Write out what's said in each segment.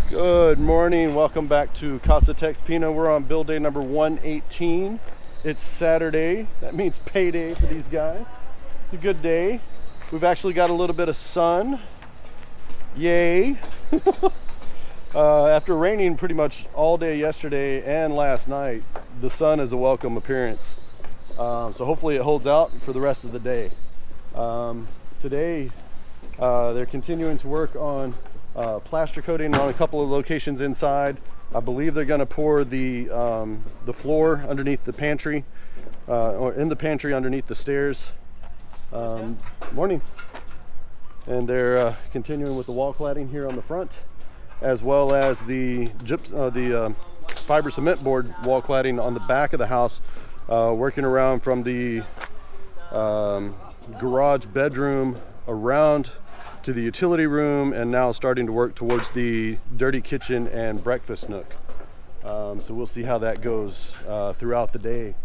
Good morning, welcome back to Casa TexPina. We're on build day number 118. It's Saturday, that means payday for these guys. It's a good day. We've actually got a little bit of sun. Yay. After raining pretty much all day yesterday and last night, the sun is a welcome appearance. So hopefully it holds out for the rest of the day. Today, they're continuing to work on plaster coating on a couple of locations inside. I believe they're going to pour the floor underneath the pantry, or in the pantry underneath the stairs. Morning. And they're continuing with the wall cladding here on the front, as well as the fiber cement board wall cladding on the back of the house, working around from the garage bedroom around to the utility room, and now starting to work towards the dirty kitchen and breakfast nook. So we'll see how that goes throughout the day.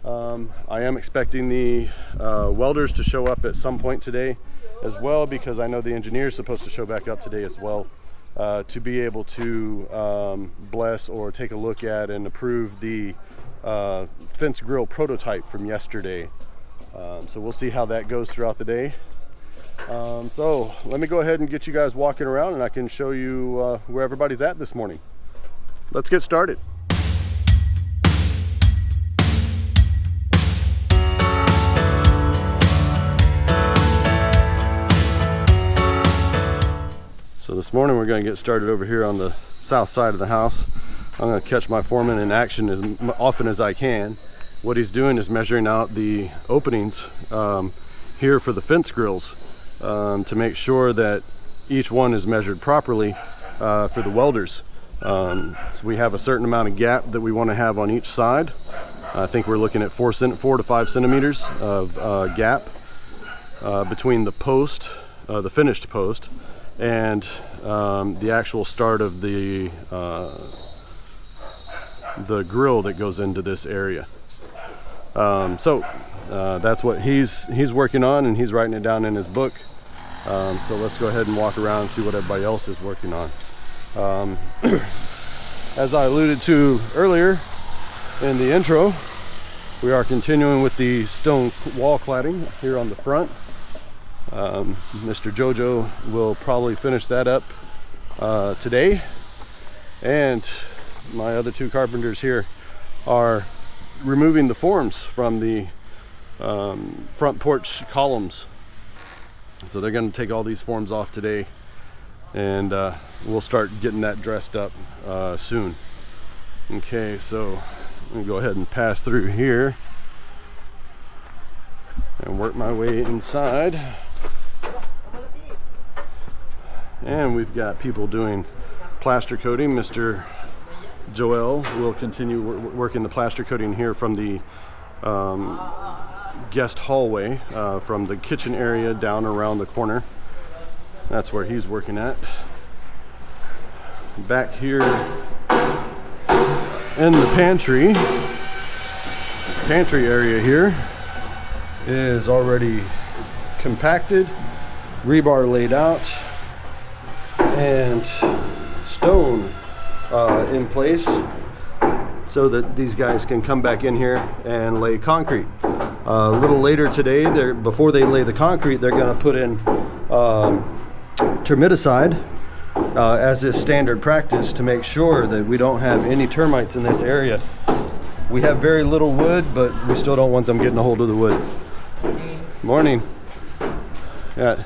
I am expecting the welders to show up at some point today as well, because I know the engineer is supposed to show back up today as well, to be able to bless or take a look at and approve the fence grill prototype from yesterday. So we'll see how that goes throughout the day. So let me go ahead and get you guys walking around, and I can show you where everybody's at this morning. Let's get started. So this morning we're going to get started over here on the south side of the house. I'm going to catch my foreman in action as often as I can. What he's doing is measuring out the openings here for the fence grills, to make sure that each one is measured properly for the welders. So we have a certain amount of gap that we want to have on each side. I think we're looking at 4 to 5 centimeters of gap between the post, the finished post, and the actual start of the grill that goes into this area. So that's what he's working on, and he's writing it down in his book. So let's go ahead and walk around and see what everybody else is working on. As I alluded to earlier in the intro, we are continuing with the stone wall cladding here on the front. Mr. Jojo will probably finish that up today, and my other two carpenters here are removing the forms from the front porch columns. So they're going to take all these forms off today, and we'll start getting that dressed up soon. Okay, so I'm going to go ahead and pass through here and work my way inside. And we've got people doing plaster coating. Mr. Joel will continue working the plaster coating here from the guest hallway, from the kitchen area down around the corner. That's where he's working at. Back here in the pantry area here is already compacted, rebar laid out, and stone in place, so that these guys can come back in here and lay concrete. A little later today, before they lay the concrete, they're going to put in termiticide, as is standard practice, to make sure that we don't have any termites in this area. We have very little wood, but we still don't want them getting a hold of the wood. Morning. Yeah.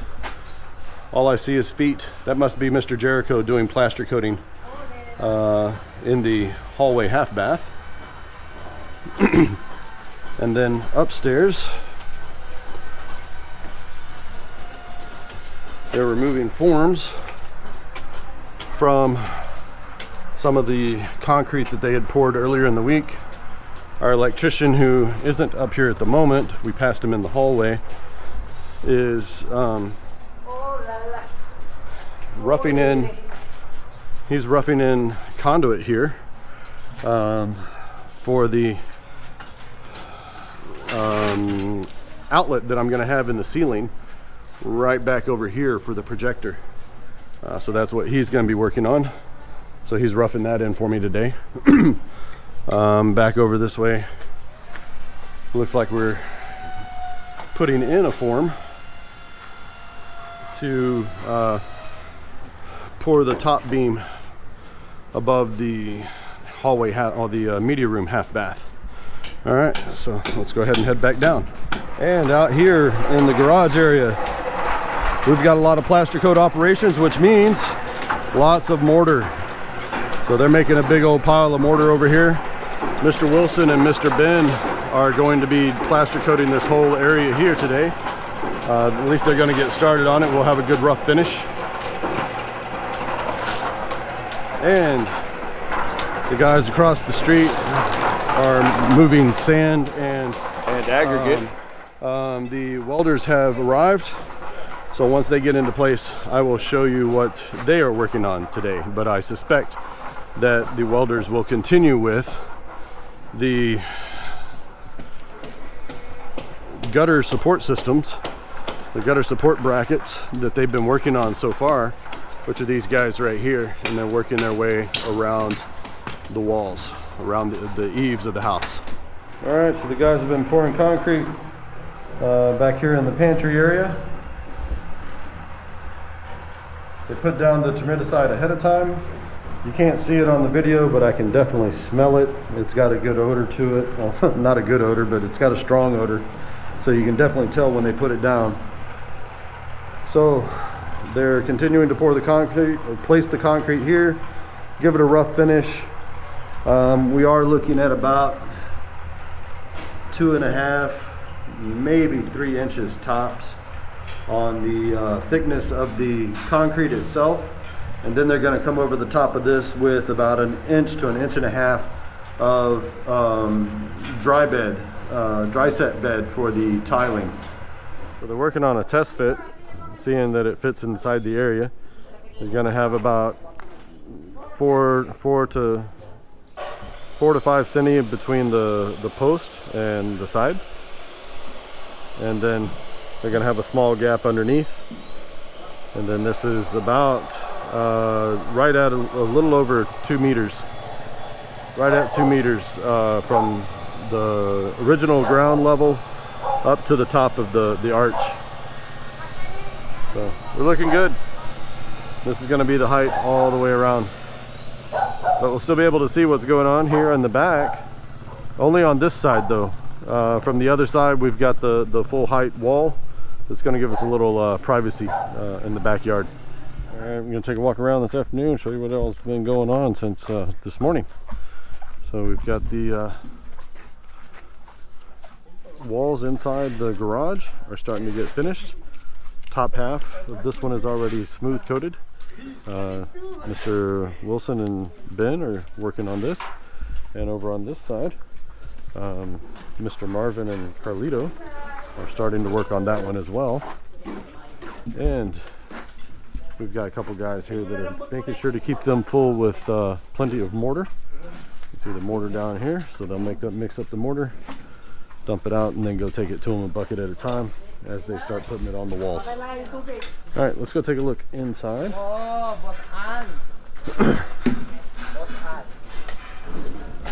All I see is feet. That must be Mr. Jericho doing plaster coating in the hallway half bath. And then upstairs, they're removing forms from some of the concrete that they had poured earlier in the week. Our electrician, who isn't up here at the moment, we passed him in the hallway, is roughing in conduit here for the outlet that I'm going to have in the ceiling right back over here for the projector. So that's what he's going to be working on. So he's roughing that in for me today. Back over this way, looks like we're putting in a form to pour the top beam above the hallway or the media room half bath. All right, so let's go ahead and head back down. And out here in the garage area, we've got a lot of plaster coat operations, which means lots of mortar. So they're making a big old pile of mortar over here. Mr. Wilson and Mr. Ben are going to be plaster coating this whole area here today. At least they're going to get started on it. We'll have a good rough finish. And the guys across the street are moving sand and aggregate. The welders have arrived, so once they get into place, I will show you what they are working on today. But I suspect that the welders will continue with the gutter support systems, the gutter support brackets that they've been working on so far, which are these guys right here, and they're working their way around the walls, around the eaves of the house. All right, so the guys have been pouring concrete back here in the pantry area. They put down the termiticide ahead of time. You can't see it on the video, but I can definitely smell it. It's got a good odor to it. Well, not a good odor, but it's got a strong odor. So you can definitely tell when they put it down. So they're continuing to pour the concrete, or place the concrete here, give it a rough finish. We are looking at about 2.5, maybe 3 inches tops on the thickness of the concrete itself. And then they're going to come over the top of this with about 1 inch to 1.5 inches of dry set bed for the tiling. So they're working on a test fit, seeing that it fits inside the area. They're going to have about 4 to 5 centi between the post and the side, and then they're going to have a small gap underneath. And then this is about right at a little over 2 meters, right at 2 meters from the original ground level up to the top of the arch. So we're looking good. This is going to be the height all the way around, but we'll still be able to see what's going on here in the back, only on this side though. From the other side, we've got the full height wall that's going to give us a little privacy in the backyard. All right, I'm going to take a walk around this afternoon, show you what else has been going on since this morning. So we've got the walls inside the garage are starting to get finished. Top half of this one is already smooth coated. Mr. Wilson and Ben are working on this, and over on this side, Mr. Marvin and Carlito are starting to work on that one as well. And we've got a couple guys here that are making sure to keep them full with plenty of mortar. You see the mortar down here, so they'll mix up the mortar, dump it out, and then go take it to them a bucket at a time as they start putting it on the walls. All right, let's go take a look inside.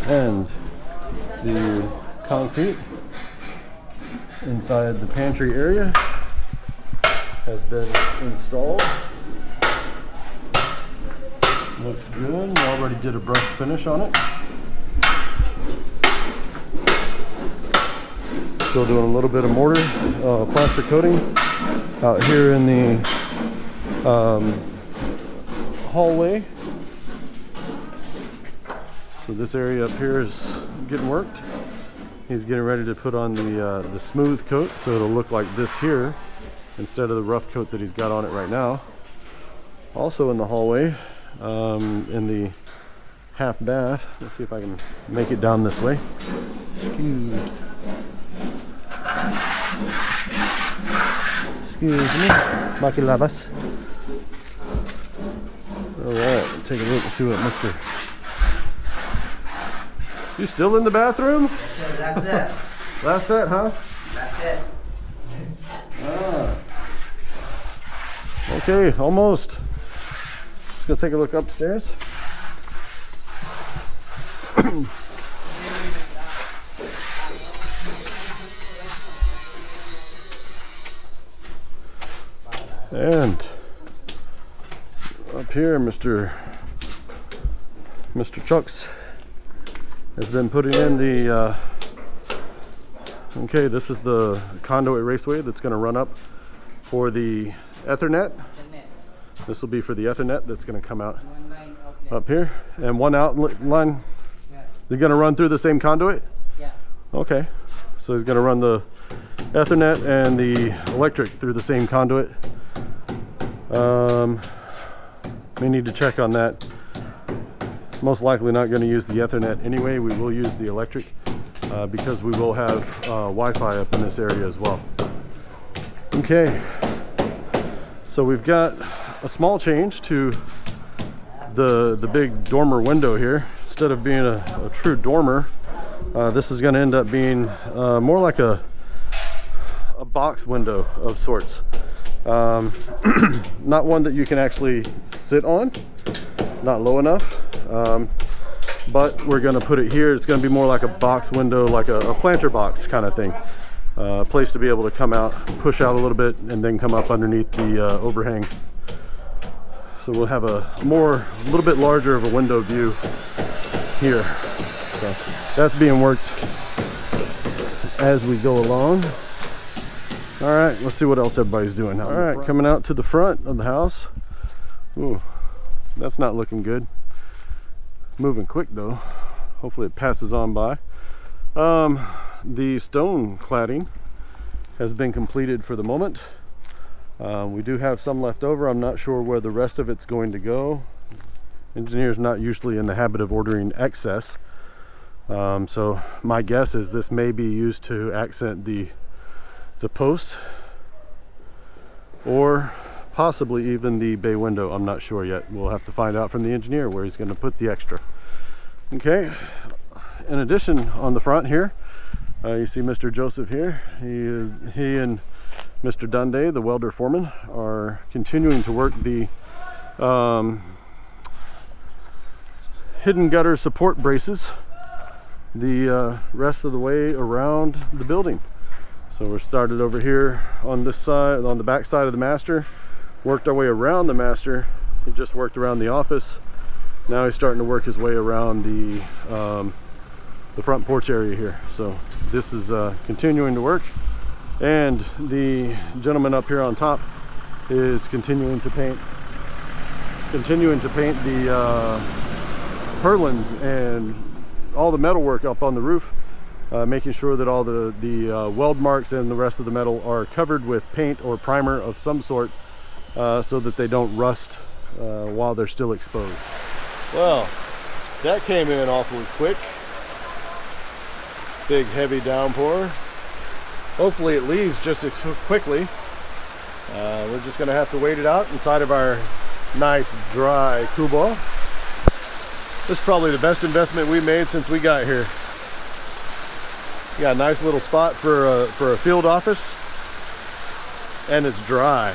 And the concrete inside the pantry area has been installed. Looks good. We already did a brush finish on it. Still doing a little bit of mortar, plaster coating out here in the hallway. So this area up here is getting worked. He's getting ready to put on the smooth coat, so it'll look like this here instead of the rough coat that he's got on it right now. Also in the hallway, in the half bath, let's see if I can make it down this way. Excuse me, makilavas. Alright, take a look and see what Mr. You still in the bathroom? That's it. That's it, huh? That's it. Ah. Okay, almost. Let's go take a look upstairs. And up here, Mr. Chucks has been putting in the okay, this is the conduit raceway that's going to run up for the Ethernet. This will be for the Ethernet that's going to come out up here, and one outlet line. They're going to run through the same conduit? Yeah. Okay, so he's going to run the Ethernet and the electric through the same conduit. May need to check on that. Most likely not going to use the Ethernet anyway. We will use the electric because we will have Wi-Fi up in this area as well. Okay, so we've got a small change to the big dormer window here. Instead of being a true dormer, this is going to end up being more like a box window of sorts. Not one that you can actually sit on, not low enough, but we're going to put it here. It's going to be more like a box window, like a planter box kind of thing. A place to be able to come out, push out a little bit, and then come up underneath the overhang. So we'll have a little bit larger of a window view here. So that's being worked as we go along. All right, let's see what else everybody's doing. All right, coming out to the front of the house. Ooh, that's not looking good. Moving quick though. Hopefully it passes on by. The stone cladding has been completed for the moment. We do have some left over. I'm not sure where the rest of it's going to go. Engineers not usually in the habit of ordering excess. So my guess is this may be used to accent the posts, or possibly even the bay window. I'm not sure yet. We'll have to find out from the engineer where he's going to put the extra. Okay, in addition, on the front here, you see Mr. Joseph here. He and Mr. Dundee, the welder foreman, are continuing to work the hidden gutter support braces the rest of the way around the building. So we're started over here on this side, on the back side of the master, worked our way around the master. He just worked around the office. Now he's starting to work his way around the front porch area here. So this is continuing to work, and the gentleman up here on top is continuing to paint the purlins and all the metal work up on the roof. Making sure that all the weld marks and the rest of the metal are covered with paint or primer of some sort, so that they don't rust while they're still exposed. Well, that came in awfully quick. Big heavy downpour. Hopefully it leaves just as quickly. We're just going to have to wait it out inside of our nice dry kubo. This is probably the best investment we made since we got here. Got a nice little spot for a field office, and it's dry.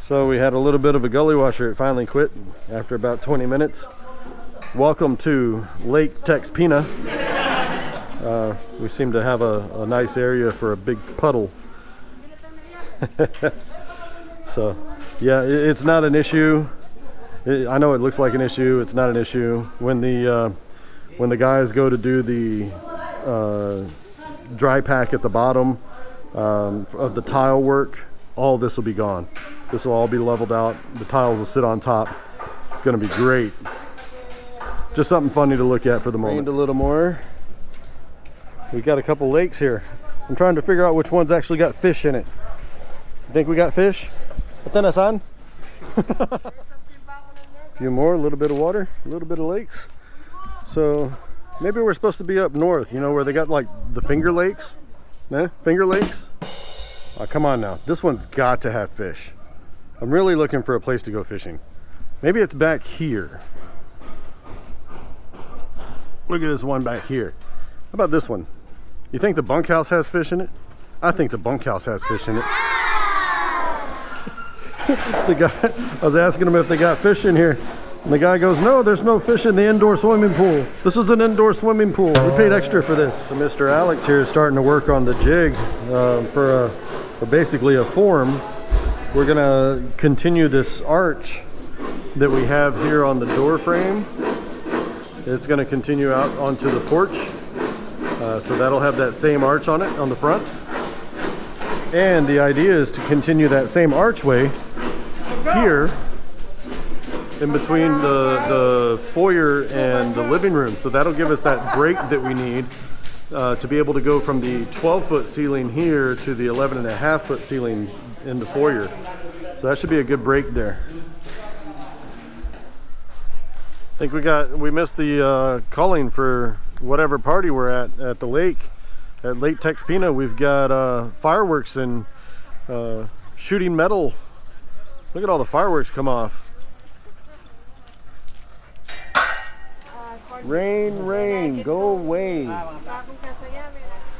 So we had a little bit of a gully washer. It finally quit after about 20 minutes. Welcome to Lake TexPina. We seem to have a nice area for a big puddle. So yeah, it's not an issue. I know it looks like an issue. It's not an issue. When the guys go to do the dry pack at the bottom of the tile work, all this will be gone. This will all be leveled out. The tiles will sit on top. It's going to be great. Just something funny to look at for the moment. Rained a little more. We've got a couple lakes here. I'm trying to figure out which ones actually got fish in it. Think we got fish? Atenas on? A few more, a little bit of water, a little bit of lakes. So maybe we're supposed to be up north, you know, where they got like the Finger Lakes. Finger Lakes? Oh, come on now. This one's got to have fish. I'm really looking for a place to go fishing. Maybe it's back here. Look at this one back here. How about this one? You think the bunkhouse has fish in it? I think the bunkhouse has fish in it. I was asking them if they got fish in here. And the guy goes, no, there's no fish in the indoor swimming pool. This is an indoor swimming pool. We paid extra for this. So Mr. Alex here is starting to work on the jig for basically a form. We're gonna continue this arch that we have here on the door frame. It's gonna continue out onto the porch. So that'll have that same arch on it on the front. And the idea is to continue that same archway here in between the foyer and the living room. So that'll give us that break that we need to be able to go from the 12-foot ceiling here to the 11.5-foot ceiling in the foyer. So that should be a good break there. I think we missed the calling for whatever party we're at the lake. At Lake TexPina, we've got fireworks and shooting metal. Look at all the fireworks come off. Rain, rain, go away. All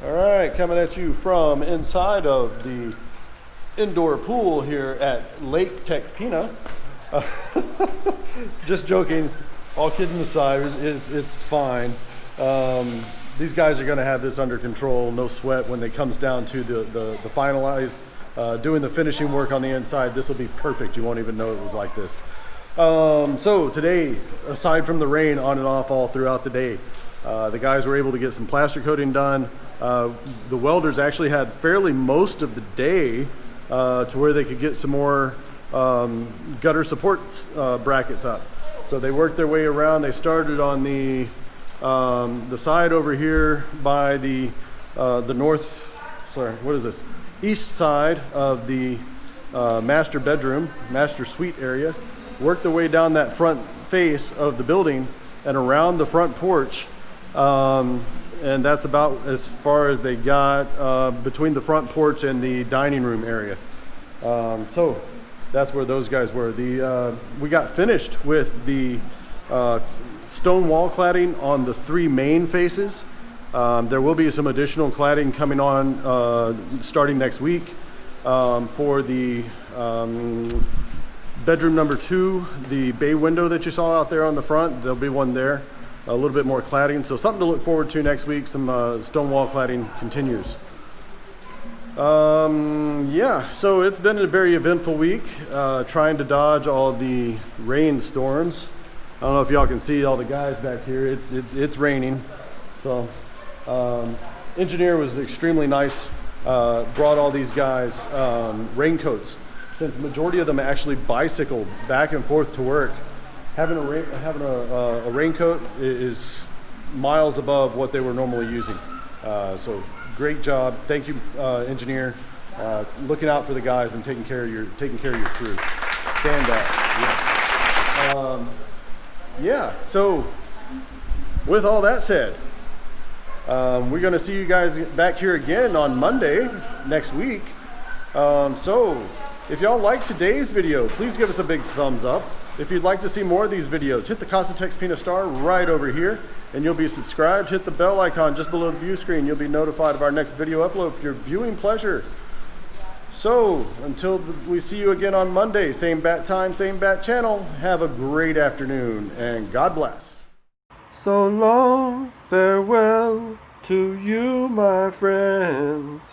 right, coming at you from inside of the indoor pool here at Lake TexPina. Just joking, all kidding aside, it's fine. These guys are going to have this under control, no sweat when it comes down to the finalize, doing the finishing work on the inside. This will be perfect. You won't even know it was like this. So today, aside from the rain on and off all throughout the day, the guys were able to get some plaster coating done. The welders actually had fairly most of the day to where they could get some more gutter support brackets up. So they worked their way around. They started on the side over here by the east side of the master suite area. Worked their way down that front face of the building and around the front porch, and that's about as far as they got between the front porch and the dining room area. So that's where those guys were. We got finished with the stone wall cladding on the 3 main faces. There will be some additional cladding coming on starting next week for the bedroom number 2, the bay window that you saw out there on the front. There'll be one there, a little bit more cladding. So something to look forward to next week. Some stone wall cladding continues. Yeah, so it's been a very eventful week, trying to dodge all the rainstorms. I don't know if y'all can see all the guys back here. It's raining. So engineer was extremely nice, brought all these guys raincoats, since the majority of them actually bicycle back and forth to work. Having a raincoat is miles above what they were normally using. So great job. Thank you, engineer, looking out for the guys and taking care of your crew. Stand up. Yeah. So with all that said, we're going to see you guys back here again on Monday next week. So if y'all liked today's video, please give us a big thumbs up. If you'd like to see more of these videos, hit the Casa TexPina star right over here and you'll be subscribed. Hit the bell icon just below the view screen. You'll be notified of our next video upload for your viewing pleasure. So until we see you again on Monday, same bat time, same bat channel, have a great afternoon and God bless. So long, farewell to you, my friends.